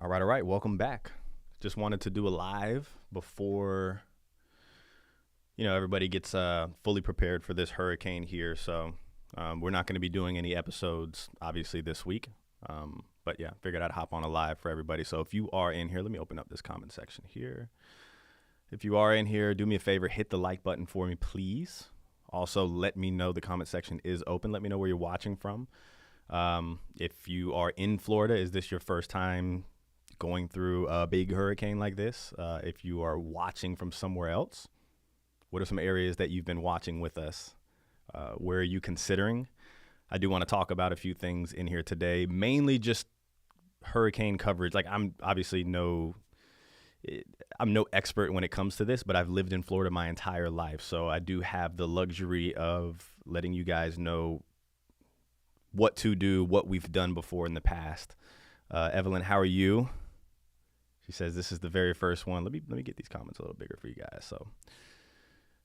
All right. Welcome back. Just wanted to do a live before everybody gets fully prepared for this hurricane here. So we're not going to be doing any episodes obviously this week. But yeah, figured I'd hop on a live for everybody. So if you are in here, let me open up this comment section here. If you are in here, do me a favor, hit the like button for me, please. Also, let me know the comment section is open. Let me know where you're watching from. If you are in Florida, is this your first time going through a big hurricane like this? If you are watching from somewhere else, what are some areas that you've been watching with us? Where are you considering? I do want to talk about a few things in here today, mainly just hurricane coverage. Like I'm no expert when it comes to this, but I've lived in Florida my entire life. So I do have the luxury of letting you guys know what to do, what we've done before in the past. Evelyn, how are you? She says this is the very first one. Let me get these comments a little bigger for you guys. So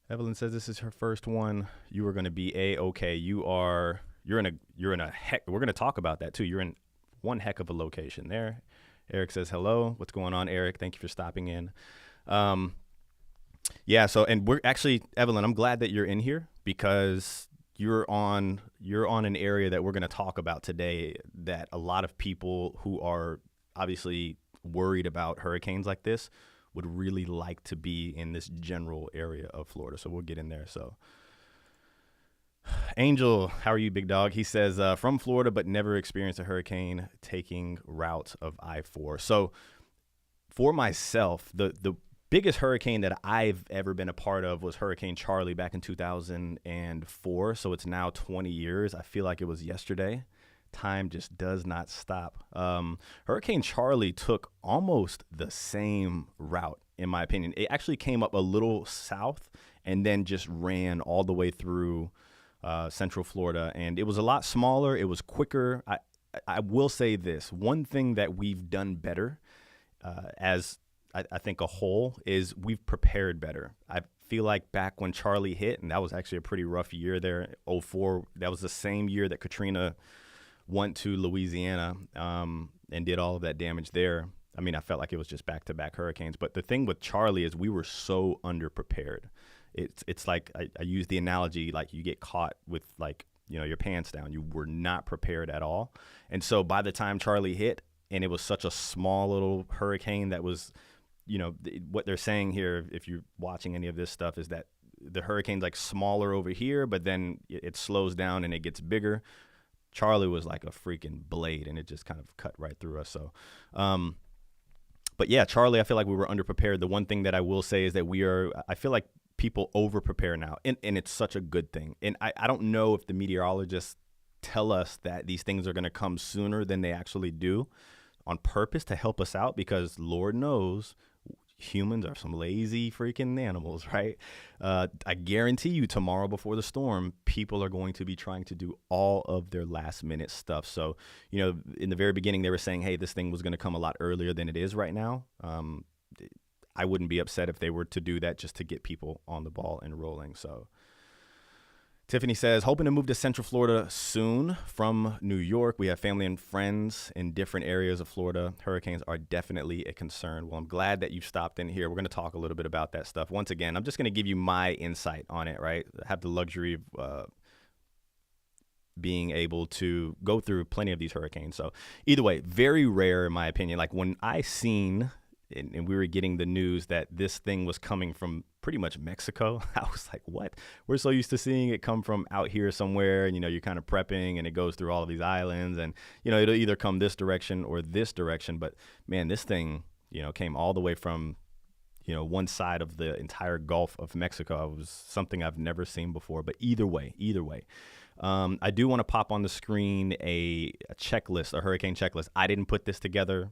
Evelyn says this is her first one. You are going to be A-okay. You're in a heck. We're going to talk about that too. You're in one heck of a location there. Eric says hello. What's going on, Eric? Thank you for stopping in. Yeah. So, and we're actually, Evelyn, I'm glad that you're in here because you're on an area that we're going to talk about today that a lot of people who are obviously worried about hurricanes like this would really like to be in this general area of Florida. So we'll get in there. So Angel, how are you, big dog? He says, from Florida, but never experienced a hurricane taking route of I-4. So for myself, the biggest hurricane that I've ever been a part of was Hurricane Charlie back in 2004. So it's now 20 years. I feel like it was yesterday. Time just does not stop. Hurricane Charlie took almost the same route, in my opinion. It actually came up a little south and then just ran all the way through Central Florida. And it was a lot smaller. It was quicker. I will say this. One thing that we've done better as I think a whole is we've prepared better. I feel like back when Charlie hit, and that was actually a pretty rough year there, 04, that was the same year that Katrina went to Louisiana and did all of that damage there. I mean, I felt like it was just back-to-back hurricanes. But the thing with Charlie is we were so underprepared. It's like I use the analogy like you get caught with like, your pants down. You were not prepared at all. And so by the time Charlie hit, and it was such a small little hurricane that was, what they're saying here, if you're watching any of this stuff, is that the hurricane's like smaller over here, but then it slows down and it gets bigger. Charlie was like a freaking blade, and it just kind of cut right through us. So, but yeah, Charlie, I feel like we were underprepared. The one thing that I will say is that I feel like people over-prepare now, and it's such a good thing. And I don't know if the meteorologists tell us that these things are going to come sooner than they actually do on purpose to help us out, because Lord knows humans are some lazy freaking animals, right? I guarantee you tomorrow before the storm, people are going to be trying to do all of their last minute stuff. So, in the very beginning, they were saying, hey, this thing was going to come a lot earlier than it is right now. I wouldn't be upset if they were to do that just to get people on the ball and rolling. So Tiffany says, hoping to move to Central Florida soon from New York. We have family and friends in different areas of Florida. Hurricanes are definitely a concern. Well, I'm glad that you stopped in here. We're going to talk a little bit about that stuff. Once again, I'm just going to give you my insight on it, right? I have the luxury of being able to go through plenty of these hurricanes. So either way, very rare in my opinion. Like when I seen and we were getting the news that this thing was coming from pretty much Mexico, I was like, what? We're so used to seeing it come from out here somewhere, and, you're kind of prepping, and it goes through all of these islands, and, it'll either come this direction or this direction. But, man, this thing, came all the way from, one side of the entire Gulf of Mexico. It was something I've never seen before. But either way, I do want to pop on the screen a checklist, a hurricane checklist. I didn't put this together.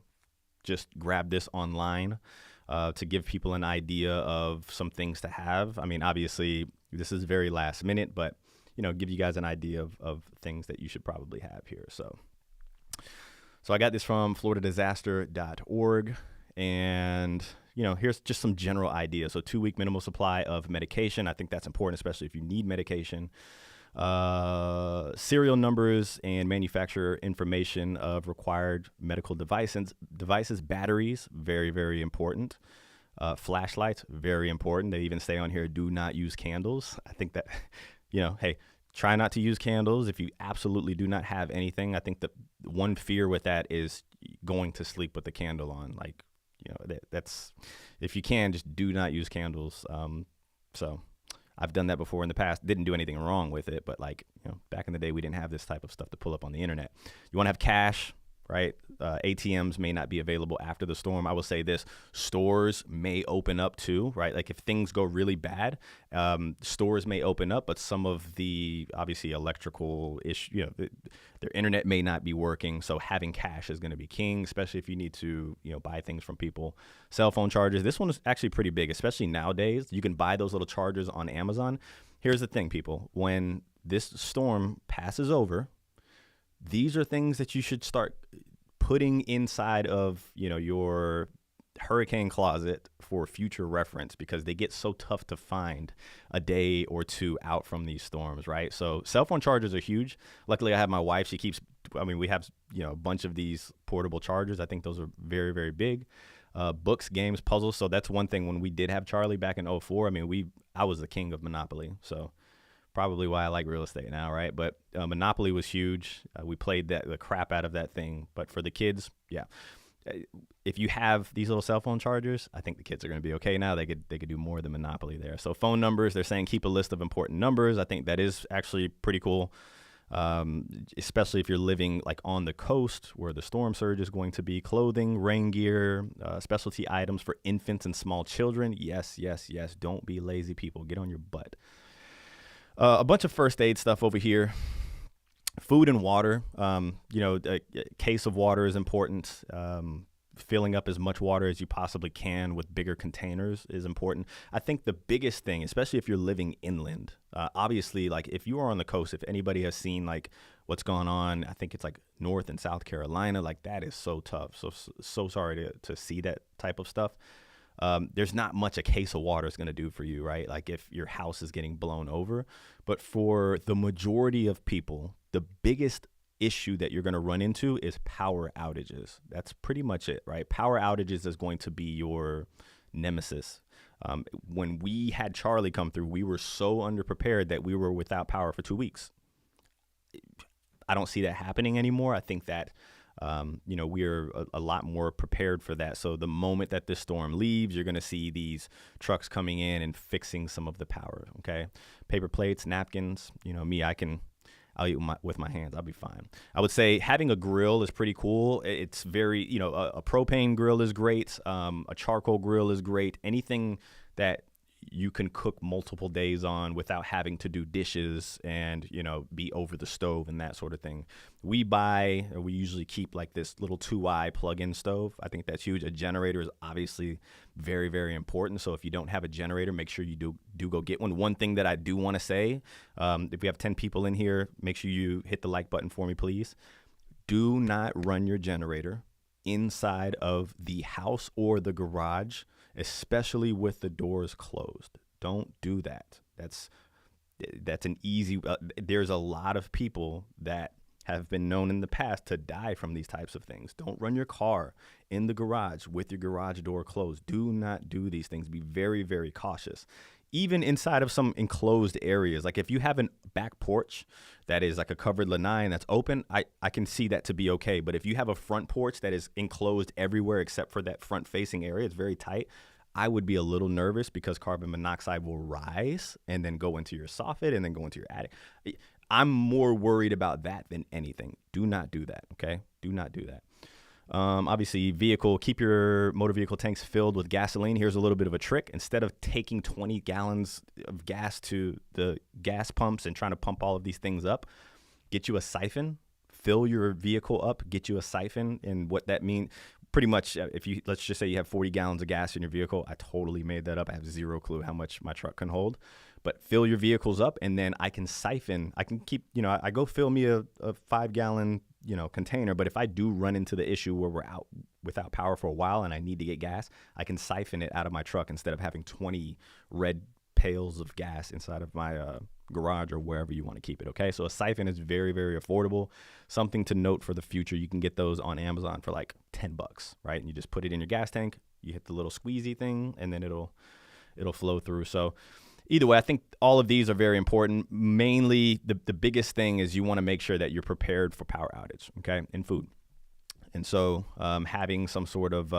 Just grab this online to give people an idea of some things to have. I mean, obviously, this is very last minute, but, give you guys an idea of things that you should probably have here. So I got this from floridadisaster.org, and, here's just some general ideas. So 2-week minimal supply of medication. I think that's important, especially if you need medication. Serial numbers and manufacturer information of required medical devices, batteries, very, very important. Flashlights, very important. They even say on here, do not use candles. I think that, hey, try not to use candles if you absolutely do not have anything. I think the one fear with that is going to sleep with the candle on. Like, that's, if you can, just do not use candles. So I've done that before in the past. Didn't do anything wrong with it, but back in the day, we didn't have this type of stuff to pull up on the internet. You want to have cash, right? ATMs may not be available after the storm. I will say this: stores may open up too, right? Like if things go really bad, stores may open up, but some of the obviously electrical issue, their internet may not be working. So having cash is going to be king, especially if you need to, buy things from people. Cell phone chargers. This one is actually pretty big, especially nowadays. You can buy those little chargers on Amazon. Here's the thing, people: when this storm passes over, these are things that you should start putting inside of, your hurricane closet for future reference, because they get so tough to find a day or two out from these storms, right? So cell phone chargers are huge. Luckily, I have my wife. We have, a bunch of these portable chargers. I think those are very, very big. Books, games, puzzles. So that's one thing. When we did have Charlie back in 2004, I was the king of Monopoly. So probably why I like real estate now, right? But Monopoly was huge. We played the crap out of that thing. But for the kids, yeah. If you have these little cell phone chargers, I think the kids are going to be okay now. They could do more than Monopoly there. So phone numbers, they're saying keep a list of important numbers. I think that is actually pretty cool, especially if you're living like on the coast where the storm surge is going to be. Clothing, rain gear, specialty items for infants and small children. Yes, yes, yes. Don't be lazy, people. Get on your butt. A bunch of first aid stuff over here. Food and water. A case of water is important. Filling up as much water as you possibly can with bigger containers is important. I think the biggest thing, especially if you're living inland, obviously, like if you are on the coast, if anybody has seen like what's going on, I think it's like North and South Carolina, like that is so tough. So sorry to see that type of stuff. There's not much a case of water is going to do for you, right? Like if your house is getting blown over. But for the majority of people, the biggest issue that you're going to run into is power outages. That's pretty much it, right? Power outages is going to be your nemesis. When we had Charlie come through, we were so underprepared that we were without power for 2 weeks. I don't see that happening anymore. I think that we're a lot more prepared for that. So the moment that this storm leaves, you're going to see these trucks coming in and fixing some of the power. Okay. Paper plates, napkins, I'll eat with my hands. I'll be fine. I would say having a grill is pretty cool. It's very, a propane grill is great. A charcoal grill is great. Anything that you can cook multiple days on without having to do dishes and, be over the stove and that sort of thing. We usually keep like this little 2i plug-in stove. I think that's huge. A generator is obviously very, very important. So if you don't have a generator, make sure you do go get one. One thing that I do want to say, if we have 10 people in here, make sure you hit the like button for me, please. Do not run your generator inside of the house or the garage, especially with the doors closed. Don't do that. That's an easy, there's a lot of people that have been known in the past to die from these types of things. Don't run your car in the garage with your garage door closed. Do not do these things. Be very, very cautious. Even inside of some enclosed areas, like if you have a back porch that is like a covered lanai that's open, I can see that to be okay. But if you have a front porch that is enclosed everywhere except for that front facing area, it's very tight, I would be a little nervous because carbon monoxide will rise and then go into your soffit and then go into your attic. I'm more worried about that than anything. Do not do that, okay? Do not do that. Obviously, keep your motor vehicle tanks filled with gasoline. Here's a little bit of a trick. Instead of taking 20 gallons of gas to the gas pumps and trying to pump all of these things up, get you a siphon, fill your vehicle up, get you a siphon. And what that means, pretty much, let's just say you have 40 gallons of gas in your vehicle. I totally made that up. I have zero clue how much my truck can hold. But fill your vehicles up, and then I can siphon. I can keep, I go fill me a 5-gallon, container. But if I do run into the issue where we're out without power for a while and I need to get gas, I can siphon it out of my truck instead of having 20 red pails of gas inside of my garage, or wherever you want to keep it. Okay, so a siphon is very, very affordable. Something to note for the future: you can get those on Amazon for like $10, right? And you just put it in your gas tank. You hit the little squeezy thing, and then it'll flow through. So either way, I think all of these are very important. Mainly, the biggest thing is you want to make sure that you're prepared for power outage, okay, and food. And so having some sort of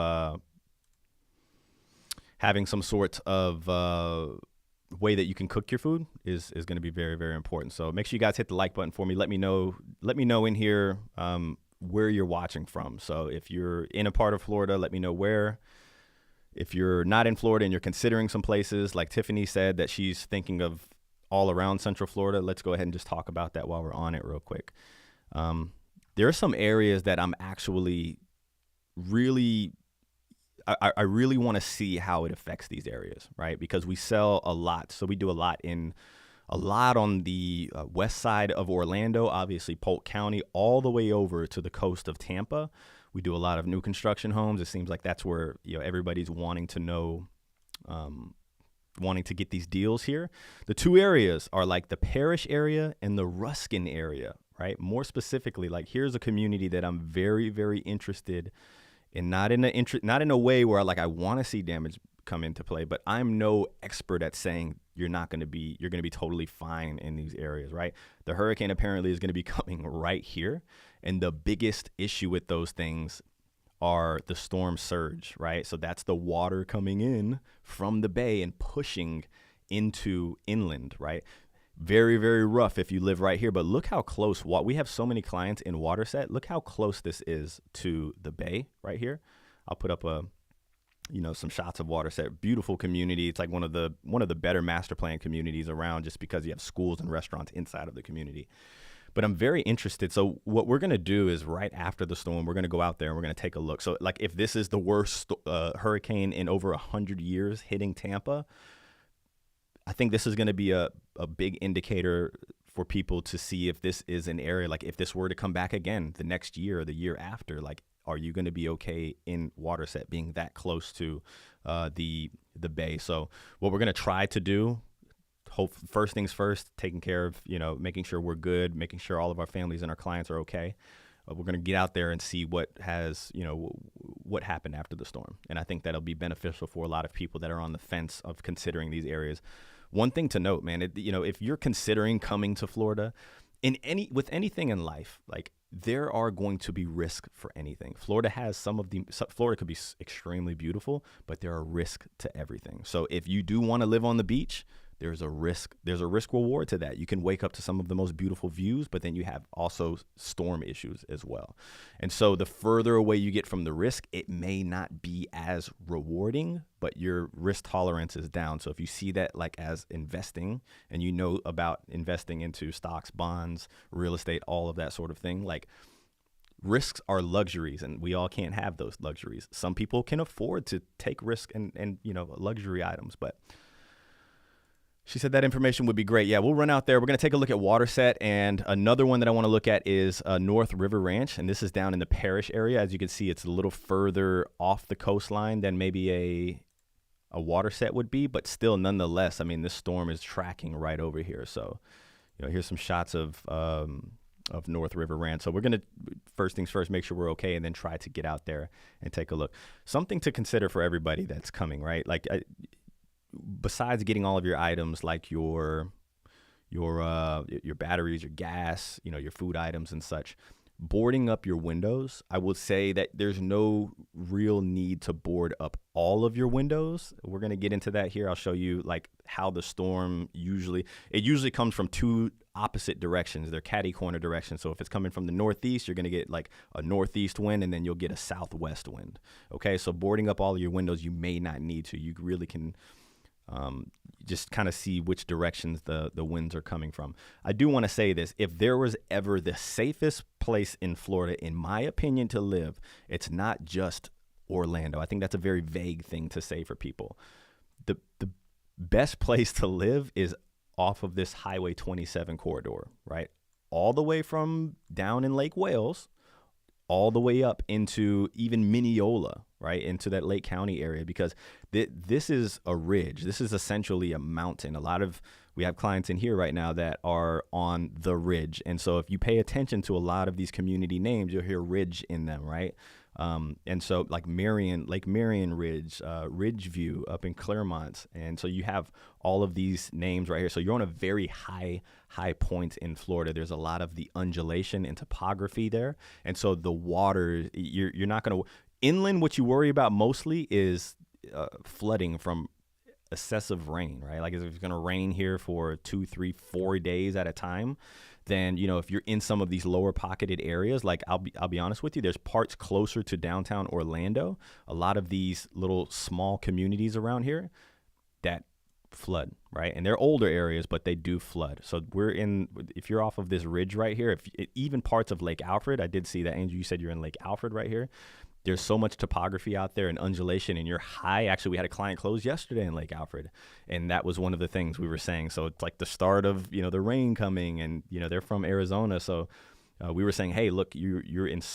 way that you can cook your food is going to be very, very important. So make sure you guys hit the like button for me. Let me know in here where you're watching from. So if you're in a part of Florida, let me know where. If you're not in Florida and you're considering some places, like Tiffany said that she's thinking of all around Central Florida, let's go ahead and just talk about that while we're on it real quick. There are some areas that I'm actually really want to see how it affects these areas, right? Because we sell a lot. So we do a lot on the west side of Orlando, obviously Polk County, all the way over to the coast of Tampa. We do a lot of new construction homes. It seems like that's where everybody's wanting to get these deals here. The two areas are like the Parish area and the Ruskin area, right? More specifically, like here's a community that I'm very, very interested in, not in a way where I want to see damage come into play, but I'm no expert at saying you're going to be totally fine in these areas, right? The hurricane apparently is going to be coming right here. And the biggest issue with those things are the storm surge, right? So that's the water coming in from the bay and pushing into inland, right? Very, very rough if you live right here, but look how close. We have so many clients in Waterset. Look how close this is to the bay right here. I'll put up some shots of Waterset. Beautiful community. It's like one of the better master plan communities around, just because you have schools and restaurants inside of the community. But I'm very interested. So what we're going to do is right after the storm, we're going to go out there and we're going to take a look. So like if this is the worst hurricane in over 100 years hitting Tampa, I think this is going to be a big indicator for people to see if this is an area, like if this were to come back again the next year or the year after, like, are you going to be okay in Waterset being that close to the bay? So what we're going to try to do, first things first, taking care of, making sure we're good, making sure all of our families and our clients are okay. We're going to get out there and see what happened after the storm. And I think that'll be beneficial for a lot of people that are on the fence of considering these areas. One thing to note, man, if you're considering coming to Florida, with anything in life, like there are going to be risk for anything. Florida could be extremely beautiful, but there are risks to everything. So if you do want to live on the beach, there's a risk reward to that. You can wake up to some of the most beautiful views, but then you have also storm issues as well. And so the further away you get from the risk, it may not be as rewarding, but your risk tolerance is down. So if you see that like as investing, and you know about investing into stocks, bonds, real estate, all of that sort of thing, like risks are luxuries, and we all can't have those luxuries. Some people can afford to take risk and luxury items, but she said that information would be great. Yeah, we'll run out there. We're going to take a look at Waterset, and another one that I want to look at is North River Ranch, and this is down in the Parish area. As you can see, it's a little further off the coastline than maybe a Waterset would be, but still, nonetheless, I mean, this storm is tracking right over here. So, here's some shots of North River Ranch. So we're going to, first things first, make sure we're okay, and then try to get out there and take a look. Something to consider for everybody that's coming, right? Like, besides getting all of your items like your batteries, your gas, your food items and such, boarding up your windows, I would say that there's no real need to board up all of your windows. We're going to get into that here. I'll show you like how the storm usually comes from two opposite directions. They're catty corner directions. So if it's coming from the northeast, you're going to get like a northeast wind, and then you'll get a southwest wind. Okay, so boarding up all of your windows, you may not need to. You really can just kind of see which directions the winds are coming from. I do want to say this: if there was ever the safest place in Florida, in my opinion, to live, it's not just Orlando. I think that's a very vague thing to say for people. The best place to live is off of this Highway 27 corridor, right? All the way from down in Lake Wales, all the way up into even Mineola, right, into that Lake County area, because this is a ridge. This is essentially a mountain. A lot of We have clients in here right now that are on the ridge. And so if you pay attention to a lot of these community names, you'll hear ridge in them, right? And so like Lake Marion Ridge, Ridgeview up in Claremont. And so you have all of these names right here. So you're on a very high point in Florida. There's a lot of the undulation and topography there. And so the water, you're not going to, inland, what you worry about mostly is flooding from excessive rain, right? Like if it's going to rain here for 2, 3, 4 days at a time, then, you know, if you're in some of these lower pocketed areas, like I'll be honest with you, there's parts closer to downtown Orlando, a lot of these little small communities around here that flood, right? And they're older areas, but they do flood. So if you're off of this ridge right here, even parts of Lake Alfred, I did see that, Angel, you said you're in Lake Alfred right here. There's so much topography out there and undulation, and you're high. Actually, we had a client close yesterday in Lake Alfred, and that was one of the things we were saying. So it's like the start of, you know, the rain coming, and, you know, they're from Arizona. So we were saying, hey, look, you're in it's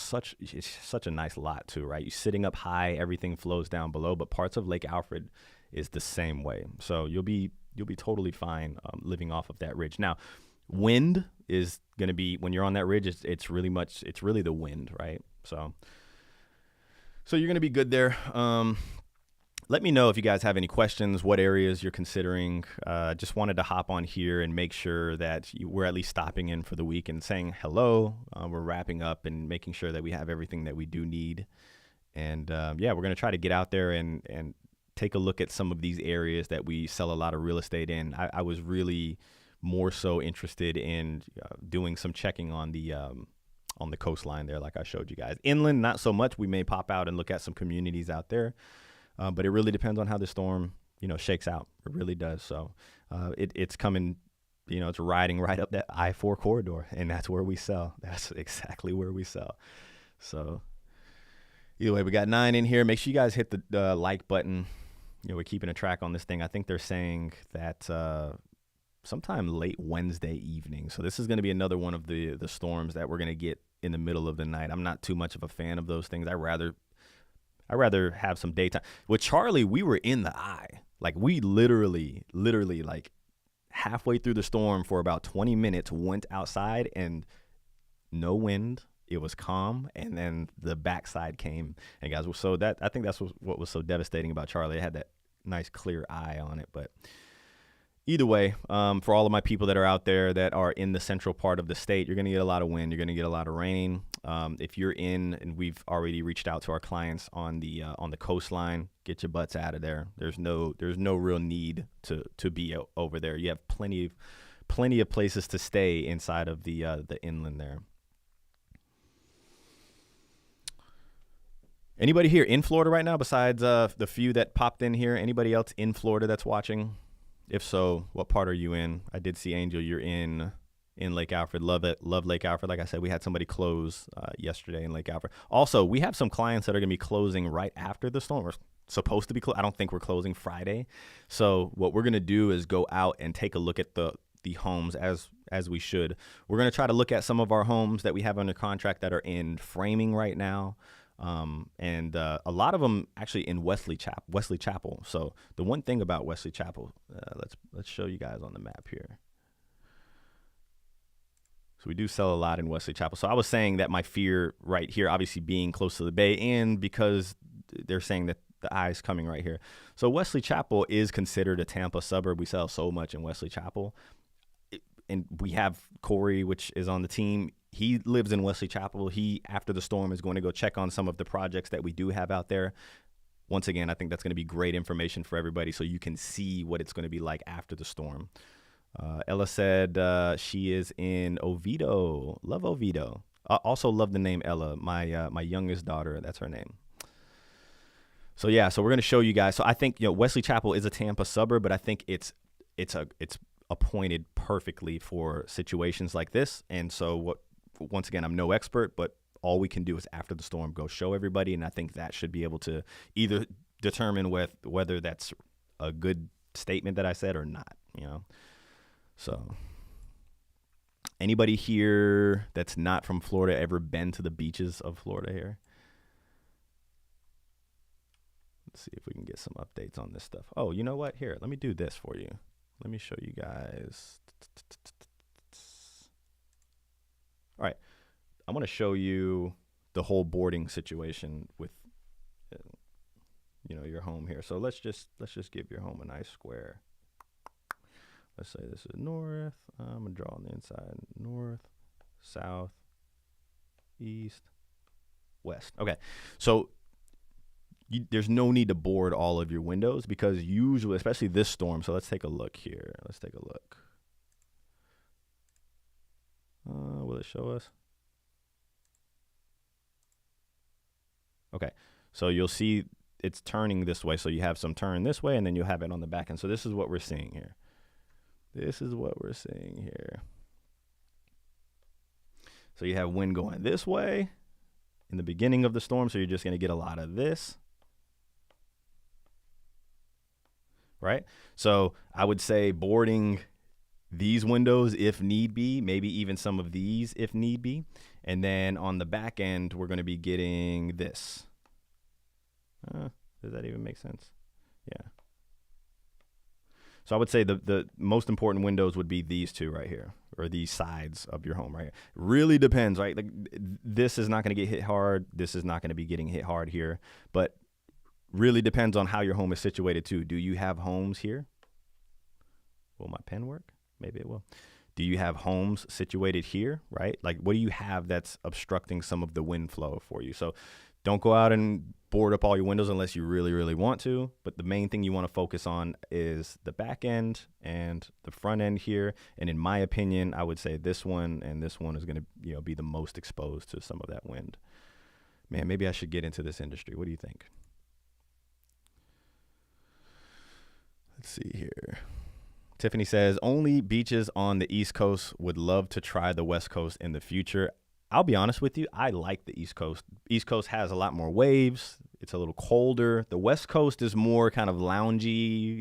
such a nice lot too, right? You're sitting up high, everything flows down below, but parts of Lake Alfred is the same way. So you'll be totally fine living off of that ridge. Now, wind is going to be, when you're on that ridge, it's really the wind, right? So you're going to be good there. Let me know if you guys have any questions, what areas you're considering. Just wanted to hop on here and make sure that we're at least stopping in for the week and saying hello. We're wrapping up and making sure that we have everything that we do need. And we're going to try to get out there and take a look at some of these areas that we sell a lot of real estate in. I was really more so interested in doing some checking on the coastline there, like I showed you guys. Inland, not so much. We may pop out and look at some communities out there, but it really depends on how the storm, you know, shakes out. It really does. So it's coming, you know, it's riding right up that I-4 corridor, and that's where we sell. That's exactly where we sell. So either way, we got 9 in here. Make sure you guys hit the like button. You know, we're keeping a track on this thing. I think they're saying that sometime late Wednesday evening. So this is going to be another one of the storms that we're going to get in the middle of the night. I'm not too much of a fan of those things. I rather have some daytime. With Charlie, we were in the eye. Like we literally like halfway through the storm for about 20 minutes went outside and no wind. It was calm, and then the backside came. And guys, I think that's what was so devastating about Charlie. It had that nice clear eye on it, but either way, for all of my people that are out there that are in the central part of the state, you're going to get a lot of wind. You're going to get a lot of rain. If you're and we've already reached out to our clients on the coastline, get your butts out of there. There's no real need to be over there. You have plenty of places to stay inside of the inland there. Anybody here in Florida right now besides the few that popped in here? Anybody else in Florida that's watching? If so, what part are you in? I did see, Angel, you're in Lake Alfred. Love it. Love Lake Alfred. Like I said, we had somebody close yesterday in Lake Alfred. Also, we have some clients that are going to be closing right after the storm. We're supposed to be I don't think we're closing Friday. So what we're going to do is go out and take a look at the homes as we should. We're going to try to look at some of our homes that we have under contract that are in framing right now. And a lot of them actually in Wesley Chapel. So the one thing about Wesley Chapel, let's show you guys on the map here. So we do sell a lot in Wesley Chapel. So I was saying that my fear right here, obviously being close to the bay, and because they're saying that the eye's coming right here. So Wesley Chapel is considered a Tampa suburb. We sell so much in Wesley Chapel. And we have Corey, which is on the team. He lives in Wesley Chapel. He, after the storm, is going to go check on some of the projects that we do have out there. Once again, I think that's going to be great information for everybody so you can see what it's going to be like after the storm. Ella said she is in Oviedo. Love Oviedo. I also love the name Ella. My youngest daughter, that's her name. So yeah, so we're going to show you guys. So I think, Wesley Chapel is a Tampa suburb, but I think it's appointed perfectly for situations like this. And so once again, I'm no expert, but all we can do is after the storm go show everybody, and I think that should be able to either determine whether that's a good statement that I said or not, So anybody here that's not from Florida ever been to the beaches of Florida here? Let's see if we can get some updates on this stuff. Oh, you know what? Here, let me do this for you. let me show you guys. All right, I want to show you the whole boarding situation with your home here. So let's just give your home a nice square. Let's say this is north. I'm gonna draw on the inside: north, south, east, west. Okay, so there's no need to board all of your windows because usually, especially this storm. So let's take a look here. Let's take a look. Will it show us? Okay, so you'll see it's turning this way. So you have some turn this way, and then you'll have it on the back end. So this is what we're seeing here. This is what we're seeing here. So you have wind going this way in the beginning of the storm. So you're just going to get a lot of this. Right? So I would say boarding these windows if need be, maybe even some of these if need be. And then on the back end, we're going to be getting this. Does that even make sense? Yeah. So I would say the most important windows would be these two right here, or these sides of your home right here. Really depends, right? Like this is not going to get hit hard. This is not going to be getting hit hard here, but really depends on how your home is situated too. Do you have homes here? Will my pen work? Maybe it will. Do you have homes situated here, right? Like what do you have that's obstructing some of the wind flow for you? So don't go out and board up all your windows unless you really, really want to. But the main thing you want to focus on is the back end and the front end here. And in my opinion, I would say this one and this one is going to be the most exposed to some of that wind. Man, maybe I should get into this industry. What do you think? Let's see here. Tiffany says, only beaches on the East Coast, would love to try the West Coast in the future. I'll be honest with you. I like the East Coast. East Coast has a lot more waves. It's a little colder. The West Coast is more kind of loungy.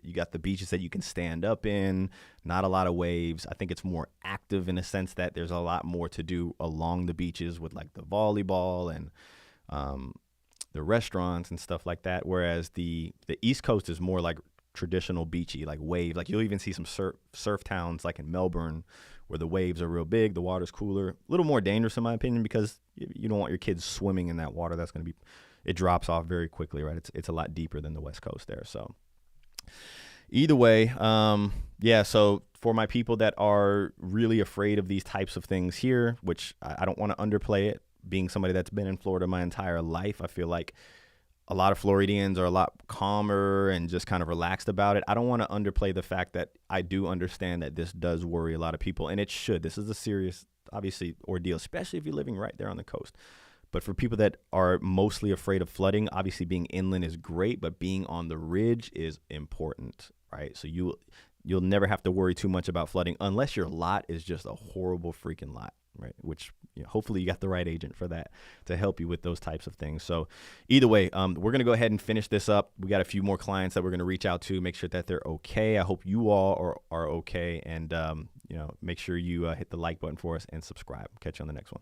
You got the beaches that you can stand up in, not a lot of waves. I think it's more active in a sense that there's a lot more to do along the beaches with like the volleyball and the restaurants and stuff like that. Whereas the East Coast is more like traditional beachy, like wave. Like you'll even see some surf towns like in Melbourne where the waves are real big, the water's cooler, a little more dangerous in my opinion because you don't want your kids swimming in that water. That's going to be, it drops off very quickly, right? It's a lot deeper than the West Coast there. So either way, yeah, so for my people that are really afraid of these types of things here, which I don't want to underplay it, being somebody that's been in Florida my entire life, I feel like a lot of Floridians are a lot calmer and just kind of relaxed about it. I don't want to underplay the fact that I do understand that this does worry a lot of people, and it should. This is a serious, obviously, ordeal, especially if you're living right there on the coast. But for people that are mostly afraid of flooding, obviously being inland is great, but being on the ridge is important, right? So you'll never have to worry too much about flooding unless your lot is just a horrible freaking lot, right? Which hopefully you got the right agent for that to help you with those types of things. So either way, we're going to go ahead and finish this up. We got a few more clients that we're going to reach out to, make sure that they're okay. I hope you all are okay. And, make sure you hit the like button for us and subscribe. Catch you on the next one.